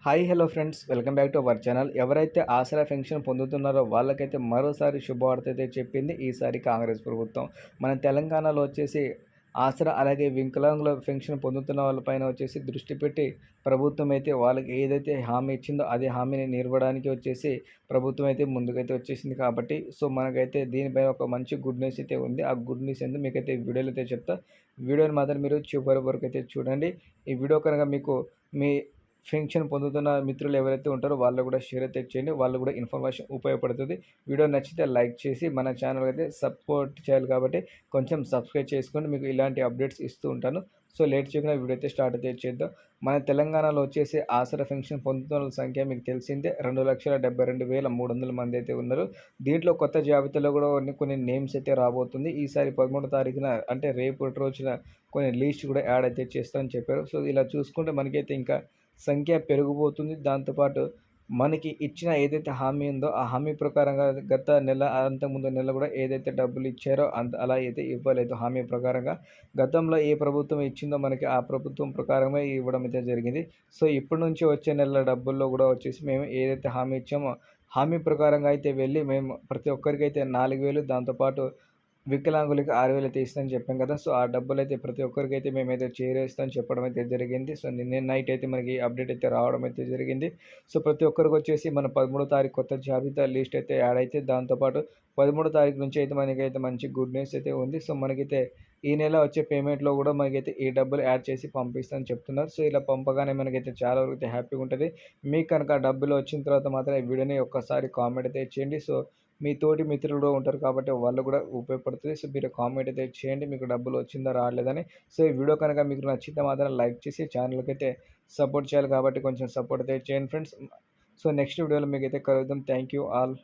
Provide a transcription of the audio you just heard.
Hi hello friends, welcome back to our channel. ఎవరైతే ఆసరా pension పొందుతున్నారో వాళ్ళకైతే మరోసారి శుభవార్త అయితే చెప్పింది ఈసారి కాంగ్రెస్ ప్రభుత్వం. మన తెలంగాణలో వచ్చేసి ఆసరా అలాగే వికలాంగుల పెన్షన్ పొందుతున్న వాళ్ళపైన వచ్చేసి దృష్టి పెట్టి ప్రభుత్వం అయితే వాళ్ళకి ఏదైతే హామీ ఇచ్చిందో అదే హామీని నిలవడానికి వచ్చేసి ప్రభుత్వం అయితే ముందుకైతే వచ్చేసింది. కాబట్టి మనకైతే దీనిపైన ఒక మంచి గుడ్ న్యూస్ అయితే ఉంది. ఆ గుడ్ న్యూస్ ఏందో మీకైతే వీడియోలో అయితే చెప్తా. వీడియోని మాత్రం మీరు చివరి వరకు అయితే చూడండి. ఈ వీడియో కనుక మీకు మీ పెన్షన్ పొందుతున్న మిత్రులు ఎవరైతే ఉంటారో వాళ్ళు కూడా షేర్ అయితే చేయండి. వాళ్ళు కూడా ఇన్ఫర్మేషన్ ఉపయోగపడుతుంది. వీడియో నచ్చితే లైక్ చేసి మన ఛానల్ అయితే సపోర్ట్ చేయాలి కాబట్టి కొంచెం సబ్స్క్రైబ్ చేసుకోండి. మీకు ఇలాంటి అప్డేట్స్ ఇస్తూ ఉంటాను. సో లేట్ చేయకుండా వీడియో అయితే స్టార్ట్ అయితే చేద్దాం. మన తెలంగాణలో వచ్చేసి ఆసరా పెన్షన్ పొందుతున్న సంఖ్య మీకు తెలిసిందే 2,72,300 మంది అయితే ఉన్నారు. దీంట్లో కొత్త జాబితాలో కూడా కొన్ని నేమ్స్ అయితే రాబోతుంది. ఈసారి 13వ తారీఖున అంటే రేపటి రోజున కొన్ని లిస్ట్ కూడా యాడ్ అయితే చేస్తామని చెప్పారు. సో ఇలా చూసుకుంటే మనకైతే ఇంకా సంఖ్య పెరిగిపోతుంది. దాంతోపాటు మనకి ఇచ్చిన ఏదైతే హామీ ఉందో ఆ హామీ ప్రకారంగా గత నెల అంతకుముందు నెల కూడా ఏదైతే డబ్బులు ఇచ్చారో అలా అయితే ఇవ్వలేదు. హామీ ప్రకారంగా గతంలో ఏ ప్రభుత్వం ఇచ్చిందో మనకి ఆ ప్రభుత్వం ప్రకారమే ఇవ్వడం అయితే జరిగింది. సో ఇప్పటి నుంచి వచ్చే నెలల డబ్బుల్లో కూడా వచ్చేసి మేము ఏదైతే హామీ ఇచ్చామో హామీ ప్రకారంగా అయితే వెళ్ళి మేము ప్రతి ఒక్కరికైతే 4,000 దాంతోపాటు వికలాంగులకి 6,000 అయితే ఇస్తానని చెప్పాం కదా! సో ఆ డబ్బులైతే ప్రతి ఒక్కరికైతే మేమైతే చేరేస్తామని చెప్పడం అయితే జరిగింది. సో నిన్న నైట్ అయితే మనకి అప్డేట్ అయితే రావడం అయితే జరిగింది. సో ప్రతి ఒక్కరికొచ్చేసి మన 13వ తారీఖు కొత్త జాబితా లిస్ట్ అయితే యాడ్ అయితే దాంతోపాటు 13వ తారీఖు నుంచి అయితే మనకైతే మంచి గుడ్ న్యూస్ అయితే ఉంది. సో మనకైతే ఈ నెల వచ్చే పేమెంట్‌లో కూడా మనకైతే ఈ డబ్బులు యాడ్ చేసి పంపిస్తామని చెప్తున్నారు. సో ఇలా పంపగానే మనకైతే చాలా వరకు అయితే హ్యాపీగా ఉంటది. మీకు కనుక డబ్బులు వచ్చిన తర్వాత మాత్రం ఈ వీడియోని ఒక్కసారి కామెంట్ అయితే చేయండి. సో మీ తోటి మిత్రులు కూడా ఉంటారు కాబట్టి వాళ్ళు కూడా ఉపయోగపడుతుంది. సో మీరు కామెంట్ అయితే చేయండి మీకు డబ్బులు వచ్చిందా రాలేదని. సో ఈ వీడియో కనుక మీకు నచ్చితే మాత్రం లైక్ చేసి ఛానల్‌కి అయితే సపోర్ట్ చేయాలి కాబట్టి కొంచెం సపోర్ట్ అయితే చేయండి ఫ్రెండ్స్. సో నెక్స్ట్ వీడియోలో మీకైతే కలుద్దాం. Thank you all.